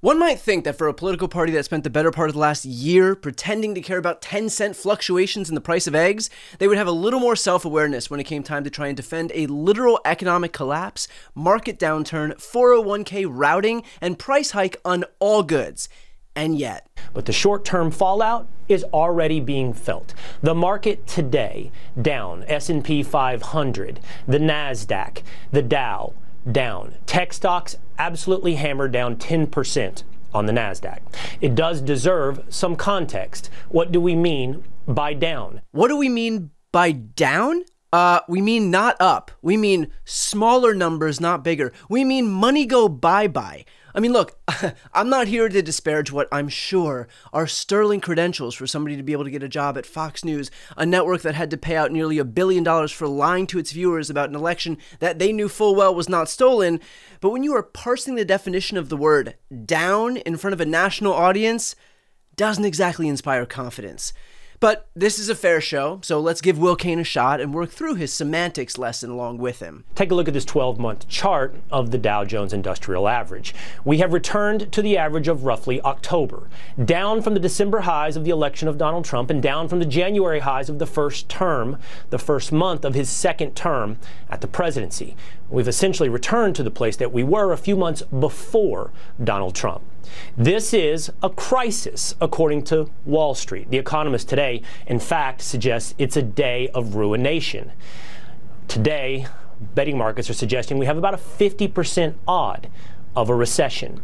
One might think that for a political party that spent the better part of the last year pretending to care about 10-cent fluctuations in the price of eggs, they would have a little more self-awareness when it came time to try and defend a literal economic collapse, market downturn, 401k routing, and price hike on all goods. And yet. But the short-term fallout is already being felt. The market today down, S&P 500, the NASDAQ, the Dow, down. Tech stocks absolutely hammered down 10% on the NASDAQ. It does deserve some context. What do we mean by down? What do we mean by down? We mean not up. We mean smaller numbers, not bigger. We mean money go bye-bye. I mean, look, I'm not here to disparage what I'm sure are sterling credentials for somebody to be able to get a job at Fox News, a network that had to pay out nearly $1 billion for lying to its viewers about an election that they knew full well was not stolen. But when you are parsing the definition of the word down in front of a national audience, doesn't exactly inspire confidence. But this is a fair show, so let's give Will Cain a shot and work through his semantics lesson along with him. Take a look at this 12-month chart of the Dow Jones Industrial Average. We have returned to the average of roughly October, down from the December highs of the election of Donald Trump and down from the January highs of the first month of his second term at the presidency. We've essentially returned to the place that we were a few months before Donald Trump. This is a crisis, according to Wall Street. The Economist today, in fact, suggests it's a day of ruination. Today, betting markets are suggesting we have about a 50% odd of a recession.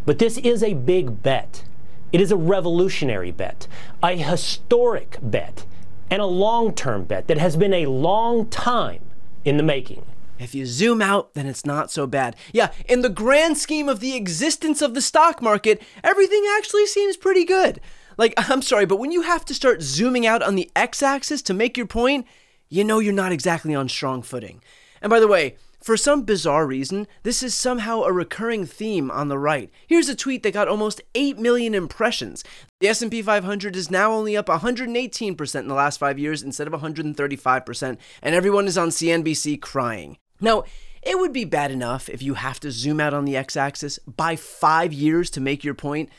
But this is a big bet. It is a revolutionary bet, a historic bet, and a long-term bet that has been a long time in the making. If you zoom out, then it's not so bad. Yeah, in the grand scheme of the existence of the stock market, everything actually seems pretty good. Like, I'm sorry, but when you have to start zooming out on the x-axis to make your point, you know you're not exactly on strong footing. And by the way, for some bizarre reason, this is somehow a recurring theme on the right. Here's a tweet that got almost 8 million impressions. The S&P 500 is now only up 118% in the last 5 years instead of 135%, and everyone is on CNBC crying. Now, it would be bad enough if you have to zoom out on the x-axis by 5 years to make your point,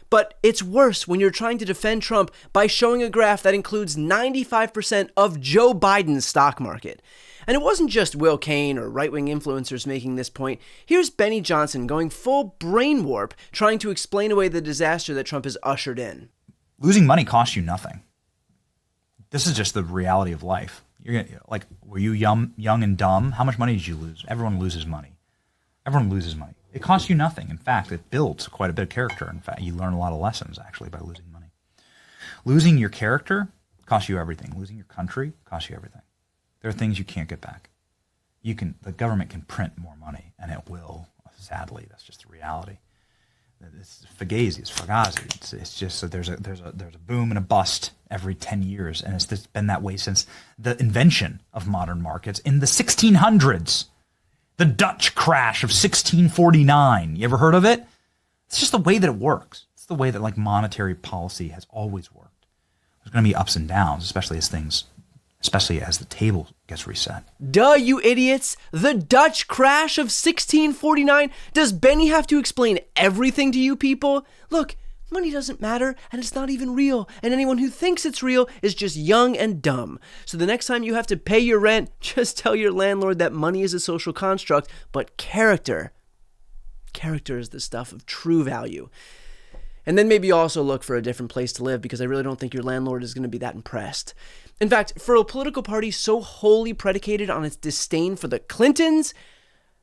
but it's worse when you're trying to defend Trump by showing a graph that includes 95% of Joe Biden's stock market. And it wasn't just Will Cain or right-wing influencers making this point. Here's Benny Johnson going full brain warp, trying to explain away the disaster that Trump has ushered in. Losing money costs you nothing. This is just the reality of life. You're gonna, like, were you young and dumb? How much money did you lose? Everyone loses money. Everyone loses money. It costs you nothing. In fact, it builds quite a bit of character. In fact, you learn a lot of lessons, actually, by losing money. Losing your character costs you everything. Losing your country costs you everything. There are things you can't get back. The government can print more money, and it will. Sadly, that's just the reality. It's fugazi. It's just that there's a boom and a bust every 10 years, and it's been that way since the invention of modern markets in the 1600s. The Dutch crash of 1649. You ever heard of it? It's just the way that it works. It's the way that like monetary policy has always worked. There's going to be ups and downs, especially as the table gets reset. Duh, you idiots! The Dutch crash of 1649? Does Benny have to explain everything to you people? Look, money doesn't matter, and it's not even real, and anyone who thinks it's real is just young and dumb. So the next time you have to pay your rent, just tell your landlord that money is a social construct, but character is the stuff of true value. And then maybe also look for a different place to live, because I really don't think your landlord is going to be that impressed. In fact, for a political party so wholly predicated on its disdain for the Clintons,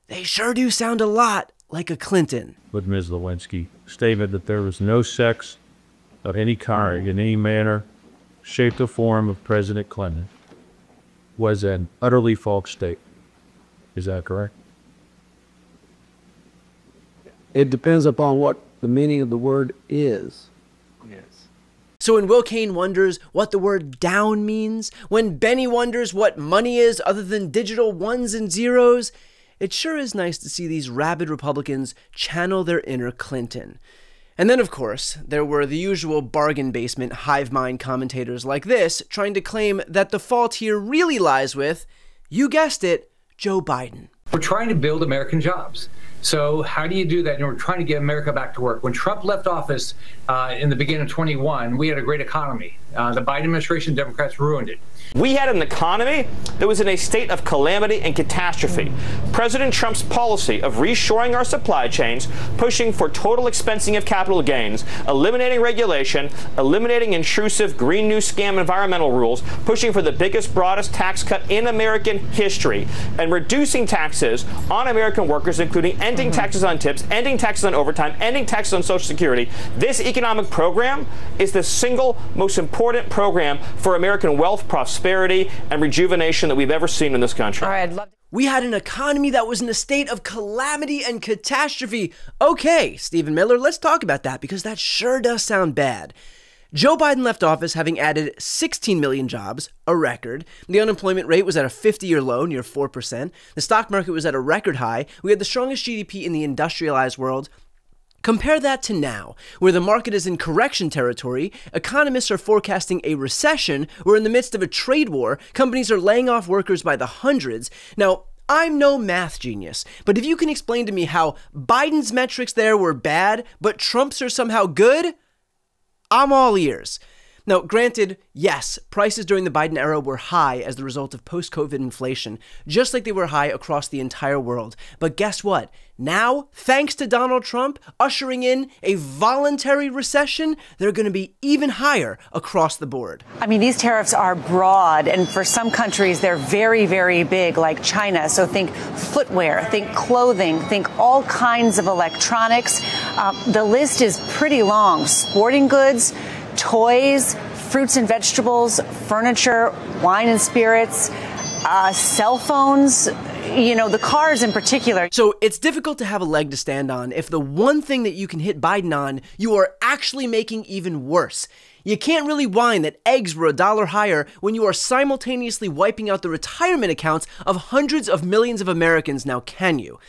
they sure do sound a lot like a Clinton. But Ms. Lewinsky stated that there was no sex of any kind, in any manner, shape, or form of President Clinton was an utterly false statement. Is that correct? It depends upon what the meaning of the word is. Yes. So when Will Cain wonders what the word down means, when Benny wonders what money is other than digital ones and zeros, it sure is nice to see these rabid Republicans channel their inner Clinton. And then, of course, there were the usual bargain basement hive mind commentators like this, trying to claim that the fault here really lies with, you guessed it, Joe Biden. We're trying to build American jobs. So how do you do that? And we're trying to get America back to work. When Trump left office in the beginning of 21, we had a great economy. The Biden administration, Democrats ruined it. We had an economy that was in a state of calamity and catastrophe. President Trump's policy of reshoring our supply chains, pushing for total expensing of capital gains, eliminating regulation, eliminating intrusive Green New Scam environmental rules, pushing for the biggest, broadest tax cut in American history, and reducing taxes on American workers, including ending taxes on tips, ending taxes on overtime, ending taxes on Social Security. This economic program is the single most important program for American wealth, prosperity, and rejuvenation that we've ever seen in this country. All right, I'd love to. We had an economy that was in a state of calamity and catastrophe. Okay, Stephen Miller, let's talk about that because that sure does sound bad. Joe Biden left office having added 16 million jobs, a record. The unemployment rate was at a 50-year low, near 4%. The stock market was at a record high. We had the strongest GDP in the industrialized world. Compare that to now, where the market is in correction territory, economists are forecasting a recession, we're in the midst of a trade war, companies are laying off workers by the hundreds. Now, I'm no math genius, but if you can explain to me how Biden's metrics there were bad, but Trump's are somehow good, I'm all ears. Now, granted, yes, prices during the Biden era were high as the result of post-COVID inflation, just like they were high across the entire world. But guess what? Now, thanks to Donald Trump ushering in a voluntary recession, they're going to be even higher across the board. I mean, these tariffs are broad, and for some countries, they're very, very big, like China. So think footwear, think clothing, think all kinds of electronics. The list is pretty long. Sporting goods, toys, fruits and vegetables, furniture, wine and spirits, cell phones, you know, the cars in particular. So it's difficult to have a leg to stand on if the one thing that you can hit Biden on, you are actually making even worse. You can't really whine that eggs were $1 higher when you are simultaneously wiping out the retirement accounts of hundreds of millions of Americans, now can you?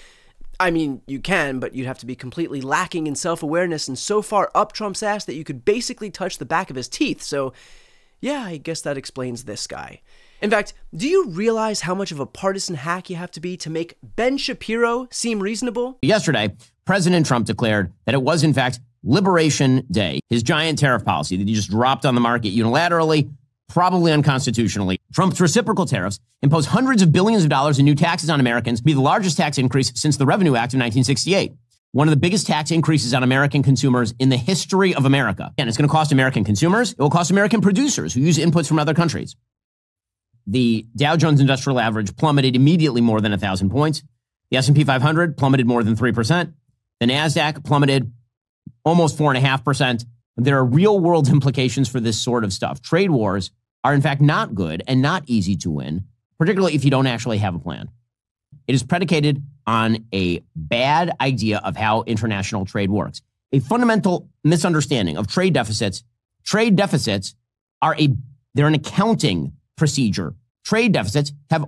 I mean, you can, but you'd have to be completely lacking in self-awareness and so far up Trump's ass that you could basically touch the back of his teeth. So, yeah, I guess that explains this guy. In fact, do you realize how much of a partisan hack you have to be to make Ben Shapiro seem reasonable? Yesterday, President Trump declared that it was, in fact, Liberation Day. His giant tariff policy that he just dropped on the market unilaterally, probably unconstitutionally. Trump's reciprocal tariffs impose hundreds of billions of dollars in new taxes on Americans, be the largest tax increase since the Revenue Act of 1968. One of the biggest tax increases on American consumers in the history of America. And it's going to cost American consumers. It will cost American producers who use inputs from other countries. The Dow Jones Industrial Average plummeted immediately more than 1,000 points. The S&P 500 plummeted more than 3%. The NASDAQ plummeted almost 4.5%. There are real-world implications for this sort of stuff. Trade wars are in fact not good and not easy to win, particularly if you don't actually have a plan. It is predicated on a bad idea of how international trade works. A fundamental misunderstanding of trade deficits. Trade deficits they're an accounting procedure. Trade deficits have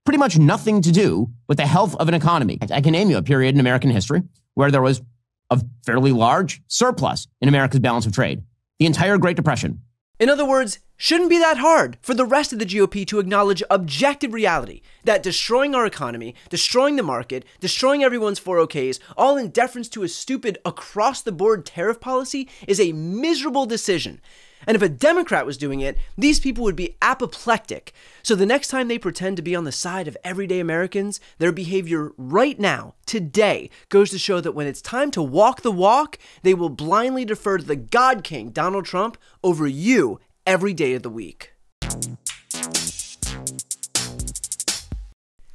pretty much nothing to do with the health of an economy. I can name you a period in American history where there was a fairly large surplus in America's balance of trade. The entire Great Depression. In other words, shouldn't be that hard for the rest of the GOP to acknowledge objective reality that destroying our economy, destroying the market, destroying everyone's 401ks, all in deference to a stupid across-the-board tariff policy is a miserable decision. And if a Democrat was doing it, these people would be apoplectic. So the next time they pretend to be on the side of everyday Americans, their behavior right now, today, goes to show that when it's time to walk the walk, they will blindly defer to the God King, Donald Trump, over you every day of the week.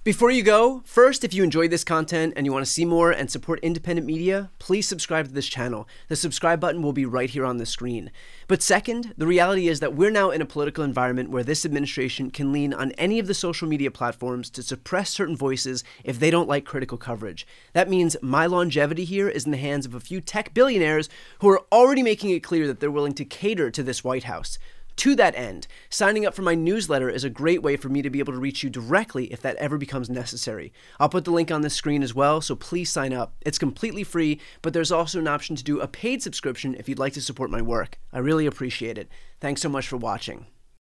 Before you go, first, if you enjoyed this content and you want to see more and support independent media, please subscribe to this channel. The subscribe button will be right here on the screen. But second, the reality is that we're now in a political environment where this administration can lean on any of the social media platforms to suppress certain voices if they don't like critical coverage. That means my longevity here is in the hands of a few tech billionaires who are already making it clear that they're willing to cater to this White House. To that end, signing up for my newsletter is a great way for me to be able to reach you directly if that ever becomes necessary. I'll put the link on the screen as well, so please sign up. It's completely free, but there's also an option to do a paid subscription if you'd like to support my work. I really appreciate it. Thanks so much for watching.